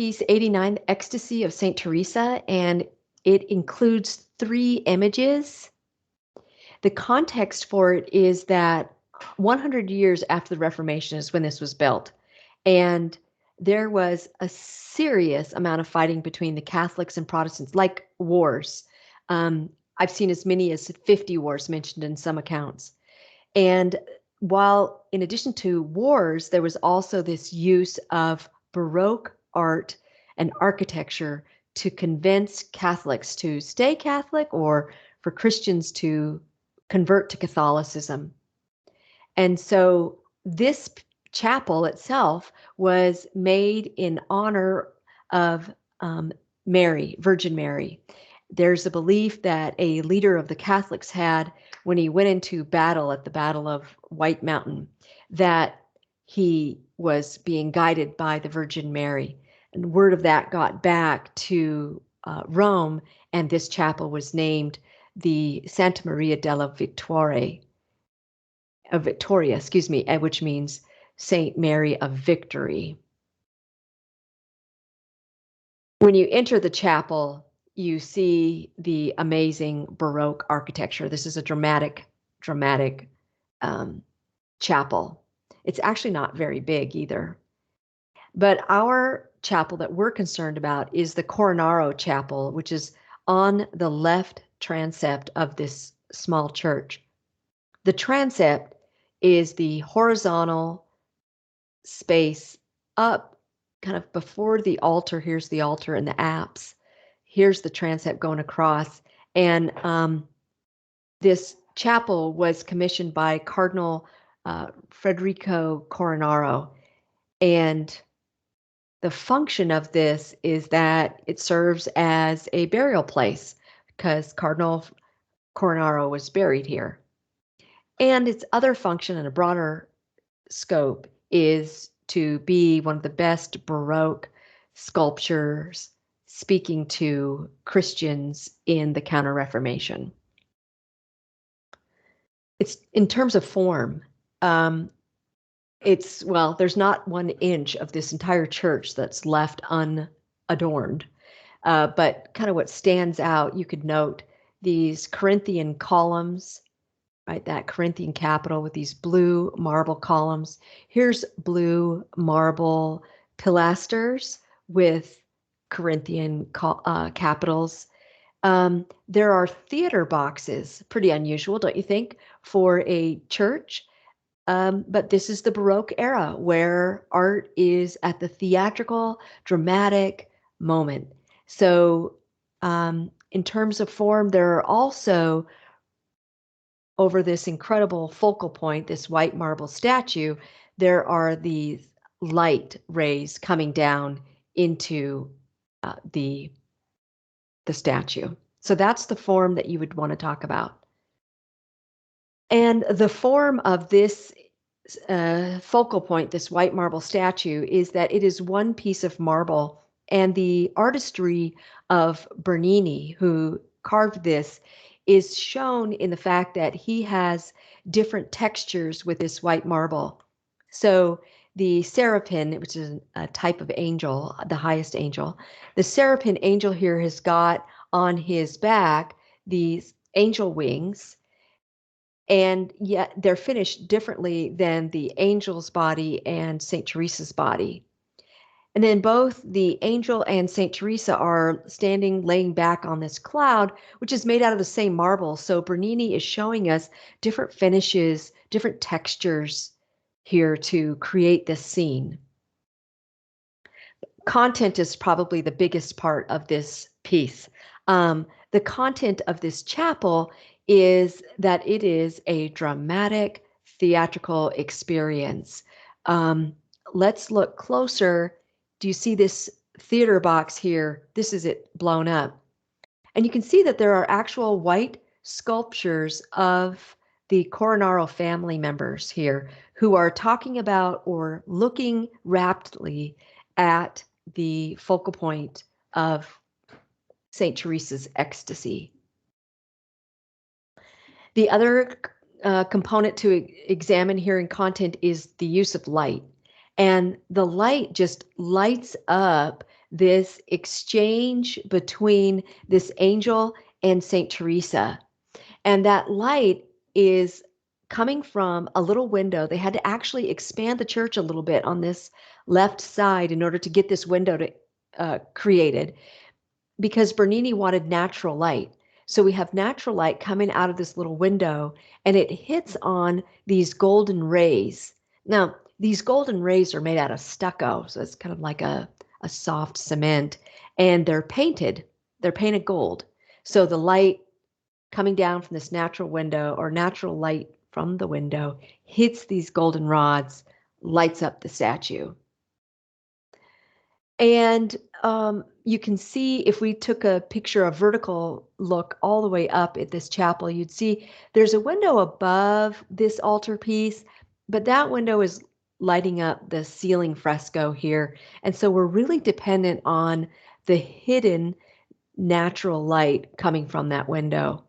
piece 89, the Ecstasy of St. Teresa, and it includes 3 images. The context for it is that 100 years after the Reformation is when this was built. And there was a serious amount of fighting between the Catholics and Protestants, like wars. I've seen as many as 50 wars mentioned in some accounts. And while in addition to wars, there was also this use of Baroque art and architecture to convince Catholics to stay Catholic or for Christians to convert to Catholicism. And so this chapel itself was made in honor of Mary, Virgin Mary. There's a belief that a leader of the Catholics had when he went into battle at the Battle of White Mountain, that he was being guided by the Virgin Mary. And word of that got back to Rome, and this chapel was named the Santa Maria della Vittoria, which means Saint Mary of Victory. When you enter the chapel, you see the amazing Baroque architecture. This is a dramatic chapel. It's actually not very big either. But our chapel that we're concerned about is the Cornaro Chapel, which is on the left transept of this small church. The transept is the horizontal space up kind of before the altar. Here's the altar and the apse. Here's the transept going across. And this chapel was commissioned by Cardinal Federico Cornaro. And the function of this is that it serves as a burial place because Cardinal Cornaro was buried here. And its other function in a broader scope is to be one of the best Baroque sculptures speaking to Christians in the Counter-Reformation. It's in terms of form, there's not 1 inch of this entire church that's left unadorned. But kind of what stands out, you could note these Corinthian columns, right? That Corinthian capital with these blue marble columns. Here's blue marble pilasters with Corinthian capitals. There are theater boxes, pretty unusual, don't you think, for a church? But this is the Baroque era where art is at the theatrical, dramatic moment. So in terms of form, there are also, over this incredible focal point, this white marble statue, there are these light rays coming down into the statue. So that's the form that you would want to talk about. And the form of this focal point, this white marble statue, is that it is 1 piece of marble, and the artistry of Bernini, who carved this, is shown in the fact that he has different textures with this white marble. So the seraphim, which is a type of angel, the highest angel, the seraphim angel here has got on his back these angel wings, and yet they're finished differently than the angel's body and St. Teresa's body. And then both the angel and St. Teresa are standing, laying back on this cloud, which is made out of the same marble. So Bernini is showing us different finishes, different textures here to create this scene. Content is probably the biggest part of this piece. The content of this chapel is that it is a dramatic theatrical experience. Let's look closer. Do you see this theater box here? This is it blown up. And you can see that there are actual white sculptures of the Cornaro family members here who are talking about or looking raptly at the focal point of St. Teresa's Ecstasy. The other component to examine here in content is the use of light. And the light just lights up this exchange between this angel and Saint Teresa. And that light is coming from a little window. They had to actually expand the church a little bit on this left side in order to get this window created, because Bernini wanted natural light. So we have natural light coming out of this little window, and it hits on these golden rays. Now, these golden rays are made out of stucco, so it's kind of like a soft cement, and they're painted. They're painted gold. So the light coming down from this natural window, or natural light from the window, hits these golden rods, lights up the statue. And you can see, if we took a picture, a vertical look all the way up at this chapel, you'd see there's a window above this altarpiece, but that window is lighting up the ceiling fresco here. And so we're really dependent on the hidden natural light coming from that window.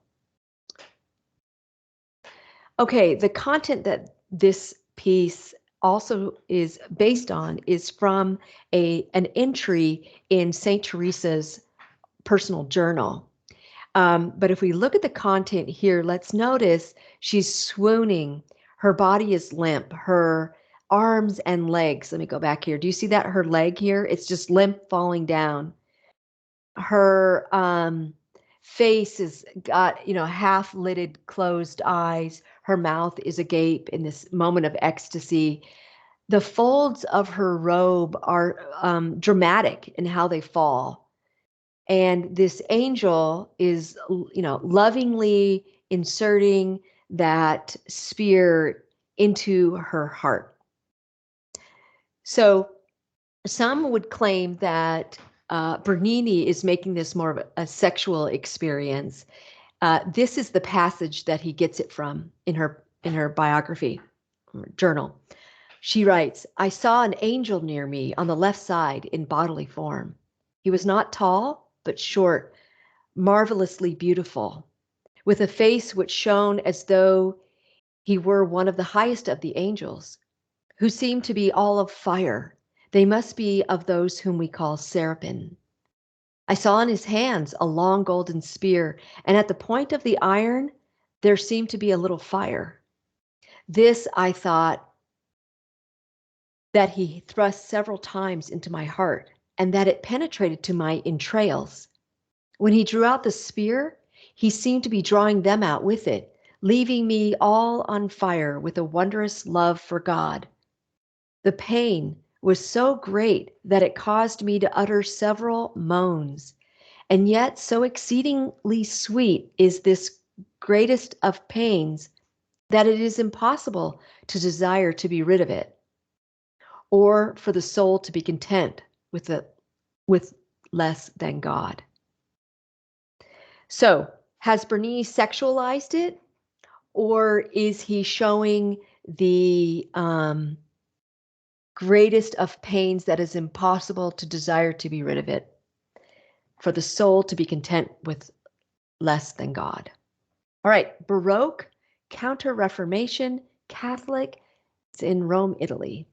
Okay, the content that this piece also is based on is from an entry in Saint Teresa's personal journal. But if we look at the content here, let's notice she's swooning. Her body is limp. Her arms and legs. Let me go back here. Do you see that? Her leg here? It's just limp, falling down. Her face has got, half lidded, closed eyes. Her mouth is agape in this moment of ecstasy. The folds of her robe are dramatic in how they fall. And this angel is, lovingly inserting that spear into her heart. So some would claim that Bernini is making this more of a sexual experience. This is the passage that he gets it from in her biography journal. She writes, "I saw an angel near me on the left side in bodily form. He was not tall, but short, marvelously beautiful, with a face which shone as though he were one of the highest of the angels, who seemed to be all of fire. They must be of those whom we call seraphim. I saw in his hands a long golden spear, and at the point of the iron there seemed to be a little fire. This I thought that he thrust several times into my heart, and that it penetrated to my entrails. When he drew out the spear, he seemed to be drawing them out with it, leaving me all on fire with a wondrous love for God. The pain was so great that it caused me to utter several moans, and yet so exceedingly sweet is this greatest of pains that it is impossible to desire to be rid of it, or for the soul to be content with less than God." So, has Bernini sexualized it, or is he showing the greatest of pains that is impossible to desire to be rid of it, for the soul to be content with less than God? All right, Baroque, Counter-Reformation, Catholic, it's in Rome, Italy.